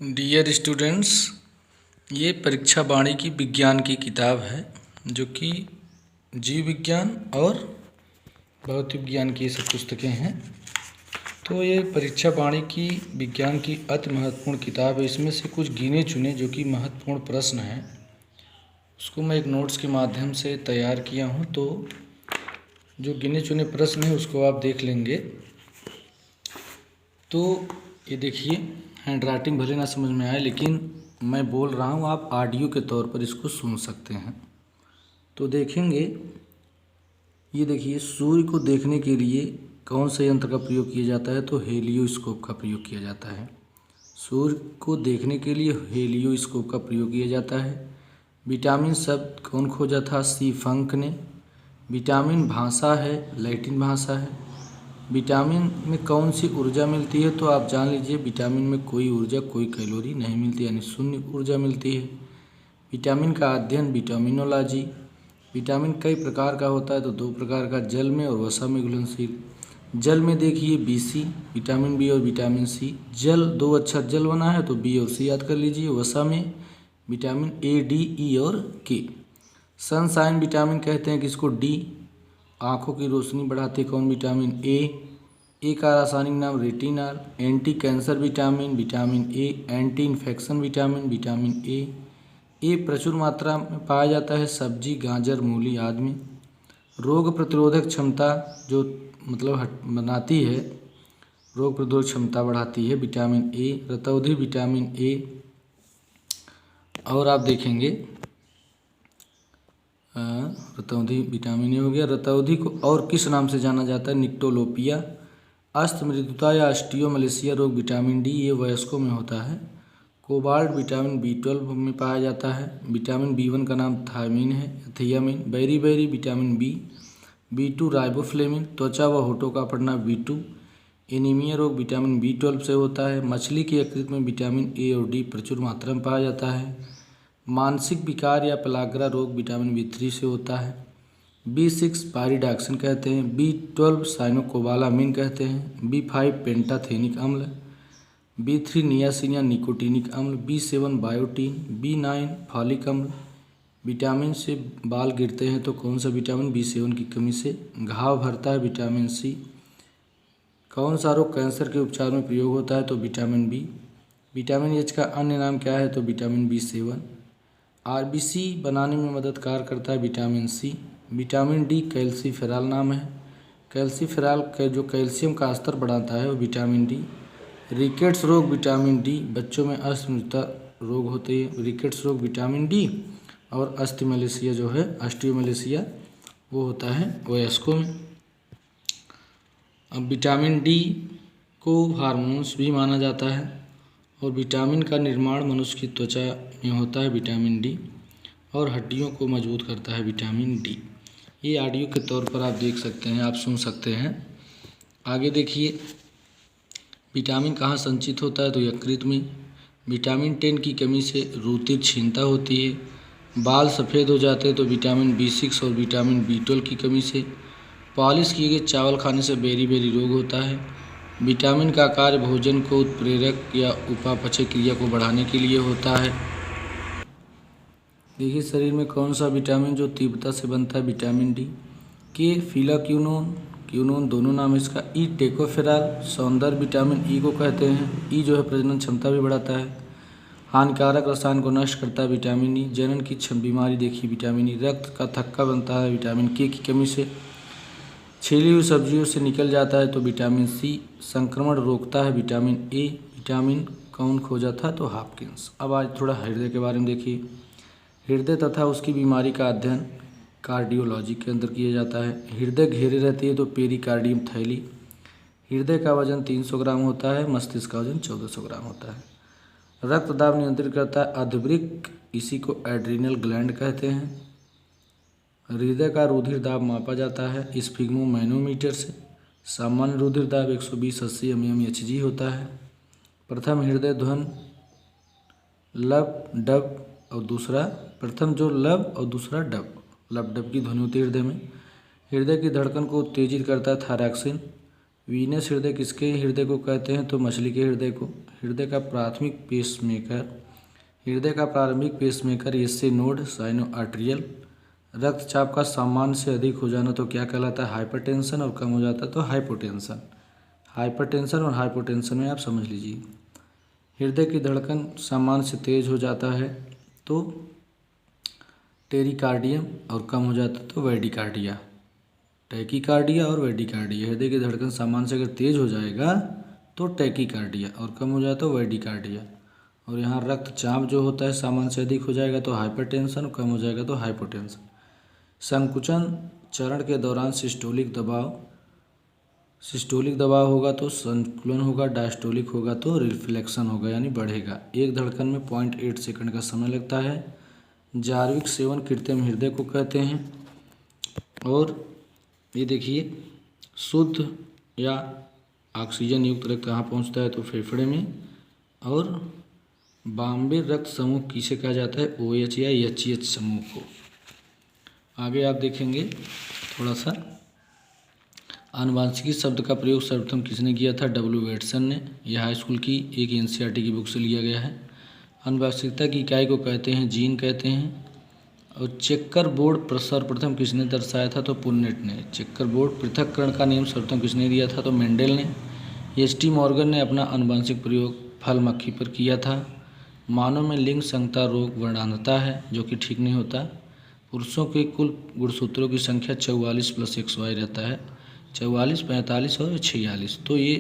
Dear students, ये परीक्षा वाणी की विज्ञान की किताब है जो कि जीव विज्ञान और भौतिक विज्ञान की सब पुस्तकें हैं। तो ये परीक्षा वाणी की विज्ञान की अति महत्वपूर्ण किताब है। इसमें से कुछ गिने चुने जो कि महत्वपूर्ण प्रश्न हैं उसको मैं एक नोट्स के माध्यम से तैयार किया हूँ। तो जो गिने चुने प्रश्न हैं उसको आप देख लेंगे। तो ये देखिए, हैंड राइटिंग भले ना समझ में आए लेकिन मैं बोल रहा हूँ, आप ऑडियो के तौर पर इसको सुन सकते हैं। तो देखेंगे, ये देखिए, सूर्य को देखने के लिए कौन से यंत्र का प्रयोग किया जाता है? तो हेलियोस्कोप का प्रयोग किया जाता है। सूर्य को देखने के लिए हेलियोस्कोप का प्रयोग किया जाता है। विटामिन शब्द कौन खोजा था? सी फंक ने। विटामिन भाषा है, लैटिन भाषा है। विटामिन में कौन सी ऊर्जा मिलती है? तो आप जान लीजिए, विटामिन में कोई ऊर्जा, कोई कैलोरी नहीं मिलती, यानी शून्य ऊर्जा मिलती है। विटामिन का अध्ययन विटामिनोलॉजी। विटामिन कई प्रकार का होता है? तो दो प्रकार का, जल में और वसा में घुलनशील। जल में देखिए BC, विटामिन बी और विटामिन सी। जल दो अक्षर जल बना है तो बी और सी याद कर लीजिए। वसा में विटामिन A, D, E और K। सनशाइन विटामिन कहते हैं किसको? डी। आँखों की रोशनी बढ़ाते कौन? विटामिन ए का रासायनिक नाम retinol. Anti cancer vitamin vitamin A. Anti infection vitamin vitamin A प्रचुर मात्रा में पाया जाता है सब्जी, गाजर, मूली आदि में। रोग प्रतिरोधक क्षमता जो बनाती है, रोग प्रतिरोधक क्षमता बढ़ाती है विटामिन ए। रतौंधी vitamin A. और आप देखेंगे, रतौंधी विटामिन ए हो गया। रतौंधी को और किस नाम से जाना जाता है? निक्टोलोपिया। अस्तमृदुता या ऑस्टियोमलेशिया रोग विटामिन डी, ये वयस्कों में होता है। कोबाल्ट विटामिन B12 में पाया जाता है। विटामिन B1 का नाम थायमीन है, थियामीन। बेरी विटामिन बी। B2 riboflavin. त्वचा व होठों का पड़ना B2। एनीमिया रोग विटामिन B12 से होता है। मछली के यकृत में विटामिन ए और डी प्रचुर मात्रा में पाया जाता है। मानसिक विकार या पेलाग्रा रोग विटामिन B3 से होता है। B6 पायरिडॉक्सिन कहते हैं। B12 साइनोकोबालामिन कहते हैं। B5 पेंटाथेनिक अम्ल। B3 नियासिन या निकोटीनिक अम्ल। B7 biotin. B9 फॉलिक अम्ल। विटामिन से बाल गिरते हैं तो कौन सा विटामिन? B7 की कमी से। घाव भरता है विटामिन सी। कौन सा रोग कैंसर के उपचार में प्रयोग होता है? तो विटामिन बी। विटामिन एच का अन्य नाम क्या है? तो विटामिन B7। RBC बनाने में मददगार करता है vitamin C. Vitamin D calciferol नाम है। कैल्सीफेरॉल जो कैल्शियम का स्तर बढ़ाता है वो विटामिन डी। रिकेट्स रोग विटामिन डी। बच्चों में अस्थमिता रोग होते हैं। रिकेट्स रोग विटामिन डी। और अस्थिमलेशिया जो है, ऑस्टियोमलेशिया, वो होता है वयस्कों में। अब विटामिन डी को हार्मोन्स भी माना जाता है और विटामिन का निर्माण मनुष्य की त्वचा में होता है विटामिन डी, और हड्डियों को मजबूत करता है विटामिन डी। ये ऑडियो के तौर पर आप देख सकते हैं, आप सुन सकते हैं। आगे देखिए, विटामिन कहाँ संचित होता है? तो यकृत में। विटामिन 10 की कमी से रुधिर क्षीणता होती है। बाल सफ़ेद हो जाते हैं तो विटामिन B6 और विटामिन B12 की कमी से। पॉलिश किए गए चावल खाने से बेरी रोग होता है। विटामिन का कार्य भोजन को उत्प्रेरक या उपापचय क्रिया को बढ़ाने के लिए होता है। देखिए, शरीर में कौन सा विटामिन जो तीव्रता से बनता है? Vitamin D. के क्यूनोन दोनों नाम इसका। ई टेकोफेरॉल सौंदर्य विटामिन ई को कहते हैं। ई जो है प्रजनन क्षमता भी बढ़ाता है। हानिकारक रसायन को नष्ट करता है विटामिन ई। जनन की बीमारी देखिए विटामिन ई। रक्त का थक्का बनता है विटामिन के की कमी से। छीली हुई सब्जियों से निकल जाता है तो विटामिन सी। संक्रमण रोकता है विटामिन ए। विटामिन कौन खोजा था? तो हॉपकिंस। अब आज थोड़ा हृदय के बारे में देखिए। हृदय तथा उसकी बीमारी का अध्ययन कार्डियोलॉजी के अंदर किया जाता है। हृदय घेरे रहती है तो पेरिकार्डियम थैली। हृदय का वजन 300 ग्राम होता है, मस्तिष्क का वजन 1400 ग्राम होता है। रक्त दाब नियंत्रित करता है अधवृक्क, इसी को एड्रीनल ग्लैंड कहते हैं। हृदय का रुधिर दाब मापा जाता है स्फिग्मोमैनोमीटर से। सामान्य रुधिर दाब 120/80 mmHg होता है। प्रथम हृदय ध्वन लब डब और दूसरा डब, लब डब की ध्वनि होती है हृदय में। हृदय की धड़कन को उत्तेजित करता है थायरॉक्सिन। वीनस हृदय किसके हृदय को कहते हैं? तो मछली के हृदय को। हृदय का प्राथमिक पेसमेकर, हृदय का प्रारंभिक पेसमेकर एसे नोड साइनो आर्टेरियल। रक्तचाप का सामान्य से अधिक हो जाना तो क्या कहलाता है? हाइपरटेंशन, और कम हो जाता तो हाइपोटेंशन। हाइपरटेंशन और हाइपोटेंशन में आप समझ लीजिए। हृदय की धड़कन सामान्य से तेज हो जाता है तो टेरिकार्डियम, और कम हो जाता तो वेडिकार्डिया। टैकीकार्डिया और वेडिकार्डिया। हृदय की धड़कन सामान्य से अगर तेज हो जाएगा तो टैकीकार्डिया, और कम हो जाए तो वेडिकार्डिया। और यहाँ रक्तचाप जो होता है सामान्य से अधिक हो जाएगा तो हाइपरटेंशन, और कम हो जाएगा तो हाइपोटेंशन। संकुचन चरण के दौरान सिस्टोलिक दबाव होगा तो संकुलन होगा, डायस्टोलिक होगा तो रिफ्लेक्शन होगा, यानी बढ़ेगा। एक धड़कन में 0.8 सेकंड का समय लगता है। जार्विक सेवन कृत्रिम हृदय को कहते हैं। और ये देखिए, शुद्ध या ऑक्सीजन युक्त रक्त कहाँ पहुँचता है? तो फेफड़े में। और बॉम्बे रक्त समूह किसे कहा जाता है? OH या HH समूह को। आगे आप देखेंगे थोड़ा सा, आनुवांशिकी शब्द का प्रयोग सर्वप्रथम किसने किया था? W वेटसन ने। यह हाई स्कूल की एक NCERT की बुक से लिया गया है। आनुवांशिकता की इकाई को कहते हैं जीन कहते हैं। और चेकर बोर्ड सर्वप्रथम किसने दर्शाया था? तो पुन्नेट ने। चेकर बोर्ड पृथक्करण का नियम सर्वप्रथम किसने दिया था? तो मेंडेल ने। HT मॉर्गन ने अपना आनुवांशिक प्रयोग फल मक्खी पर किया था। मानव में लिंग संगता रोग वर्णांधता है, जो कि ठीक नहीं होता। पुरुषों के कुल गुणसूत्रों की संख्या 44 + XY रहता है, 44, 45 और 46। तो ये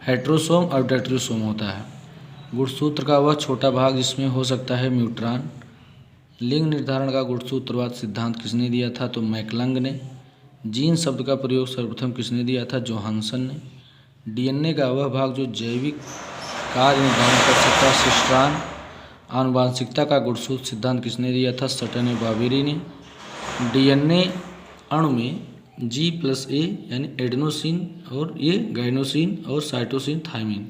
हेट्रोसोम और डेट्रोसोम होता है। गुणसूत्र का वह छोटा भाग जिसमें हो सकता है म्यूट्रॉन। लिंग निर्धारण का गुणसूत्रवाद सिद्धांत किसने दिया था? तो मैकलंग ने। जीन शब्द का प्रयोग सर्वप्रथम किसने दिया था? जोहानसन ने। DNA का वह भाग जो जैविक कार्य निर्धारण कर सकता है, सिस्ट्रान। आनुवांशिकता का गुणसूत्र सिद्धांत किसने दिया था? सटन और बावेरी ने। DNA अणु में G+A यानी एडेनोसिन, और ये गाइनोसिन और साइटोसिन थाइमिन।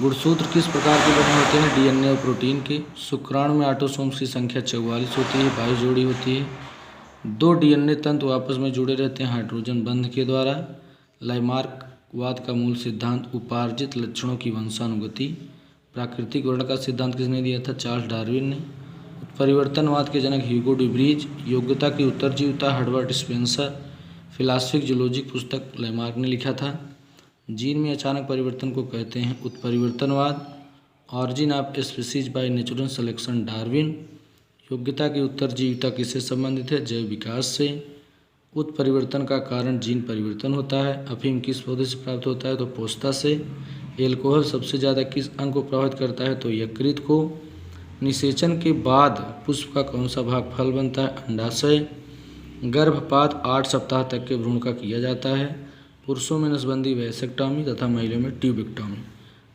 गुणसूत्र किस प्रकार के बने होते हैं? DNA और प्रोटीन के। शुक्राणु में ऑटोसोम्स की संख्या 44 होती है, 22 जोड़ी होती है। 2 DNA तंतु आपस में जुड़े रहते हैं हाइड्रोजन बंध के द्वारा। लाइमार्कवाद का मूल सिद्धांत उपार्जित लक्षणों की वंशानुगति। प्राकृतिक वर्ण का सिद्धांत किसने दिया था? चार्ल्स डार्विन ने। परिवर्तनवाद के जनक ह्यूगो ड्यूब्रीज। योग्यता की उत्तरजीविता हर्बर्ट स्पेंसर। फिलासफिक जूलॉजिक पुस्तक लाइमार्क ने लिखा था। जीन में अचानक परिवर्तन को कहते हैं उत्परिवर्तनवाद। Origin of species by natural selection Darwin. योग्यता की उत्तरजीविता किससे संबंधित है? जैव विकास से। उत्परिवर्तन का कारण जीन परिवर्तन होता है। अफीम किस पौधे से प्राप्त होता है? तो पोस्ता से। एल्कोहल सबसे ज़्यादा किस अंग को प्रभावित करता है? तो यकृत को। निषेचन के बाद पुष्प का कौन सा भाग फल बनता है? अंडाशय। गर्भपात 8 सप्ताह तक के भ्रूण का किया जाता है। पुरुषों में नसबंदी वैसेक्टॉमी तथा महिलाओं में ट्यूबेक्टॉमी।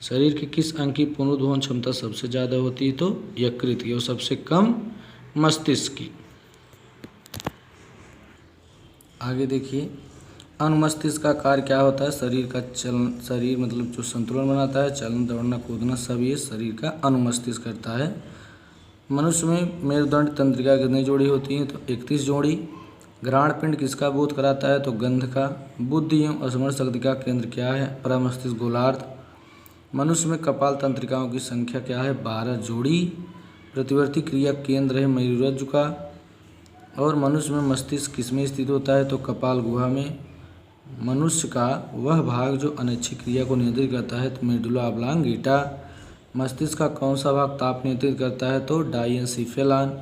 शरीर के किस अंग की पुनरुद्धारण क्षमता सबसे ज़्यादा होती है? तो यकृत की, और सबसे कम मस्तिष्क की। आगे देखिए, अनुमस्तिष्क का कार्य क्या होता है? शरीर का चलन, शरीर मतलब जो संतुलन बनाता है, चलन, दौड़ना, कूदना, सब ये शरीर का अनुमस्तिष्क करता है। मनुष्य में मेरुदंड तंत्रिका कितनी जोड़ी होती हैं? तो 31 जोड़ी। घ्राण पिंड किसका बोध कराता है? तो गंध का। बुद्धि एवं स्मरण शक्ति का केंद्र क्या है? प्रमस्तिष्क गोलार्ध। मनुष्य में कपाल तंत्रिकाओं की संख्या क्या है? 12 जोड़ी। प्रतिवर्ती क्रिया केंद्र है मयूरज्जु का। और मनुष्य में मस्तिष्क किसमें स्थित होता है? तो कपाल गुहा में। मनुष्य का वह भाग जो अनैच्छिक क्रिया को नियंत्रित करता है, तो मेडुला ऑब्लांगेटा। मस्तिष्क का कौन सा भाग ताप नियंत्रित करता है? तो डाइएन्सेफेलॉन।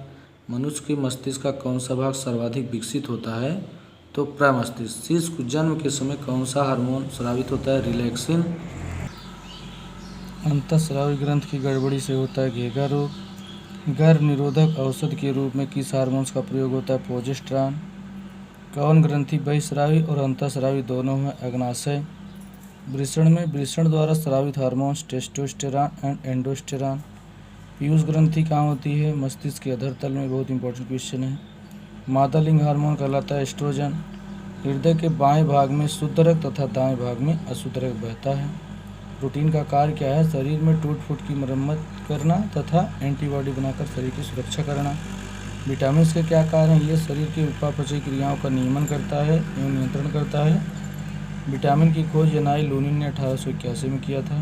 मनुष्य के मस्तिष्क का कौन सा भाग सर्वाधिक विकसित होता है? तो प्रमस्तिष्क। शिशु को जन्म के समय कौन सा हार्मोन स्रावित होता है? रिलैक्सिन। अंतःस्रावी ग्रंथि की गड़बड़ी से होता है घेगा रोग। गर्भ निरोधक औषधि के रूप में किस हार्मोन्स का प्रयोग होता है? प्रोजेस्टेरॉन। कौन ग्रंथि बहिस्रावी और अंतःस्रावी दोनों में? अग्नाशय। वृषण में वृषण द्वारा स्रावित हार्मोन्स टेस्टोस्टेरॉन एंड एंडोस्टेरॉन। पीयूष ग्रंथि कहाँ होती है? मस्तिष्क के अधर तल में। बहुत इंपॉर्टेंट क्वेश्चन है। मादा लिंग हार्मोन कहलाता है एस्ट्रोजन। हृदय के बाएं भाग में शुद्ध रक्त तथा दाएं भाग में अशुद्ध रक्त बहता है। प्रोटीन का कार्य क्या है? शरीर में टूट फूट की मरम्मत करना तथा एंटीबॉडी बनाकर शरीर की सुरक्षा करना। विटामिन के क्या कार्य हैं? ये शरीर की उपापचय क्रियाओं का नियमन करता है एवं नियंत्रण करता है। विटामिन की खोज एनाई लूनिन ने 1881 में किया था।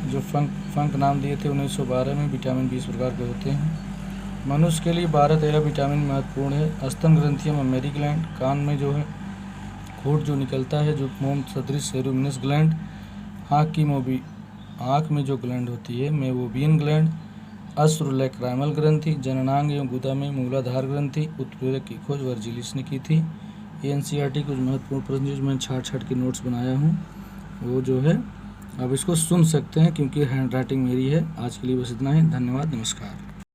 जो फंक नाम दिए थे 1912 में। विटामिन 20 प्रकार के होते हैं। मनुष्य के लिए 12 13 विटामिन महत्वपूर्ण है। स्तन ग्रंथियों में मेमरी ग्लैंड, कान में जो है खूट जो निकलता है जो मोम सदृश सेरुमिनस ग्लैंड, आँख में जो ग्लैंड होती है मेवोबियन ग्लैंड, अश्रुलैक्राइमल ग्रंथि, जननांग एवं गुदा में मूलाधार ग्रंथि। उत्प्रेरक की खोज वर्जिलिस ने की थी। ये एनसीईआरटी कुछ महत्वपूर्ण प्रश्न जो मैं छाट के नोट्स बनाया हूँ वो जो है अब इसको सुन सकते हैं क्योंकि हैंड राइटिंग मेरी है। आज के लिए बस इतना ही। धन्यवाद, नमस्कार।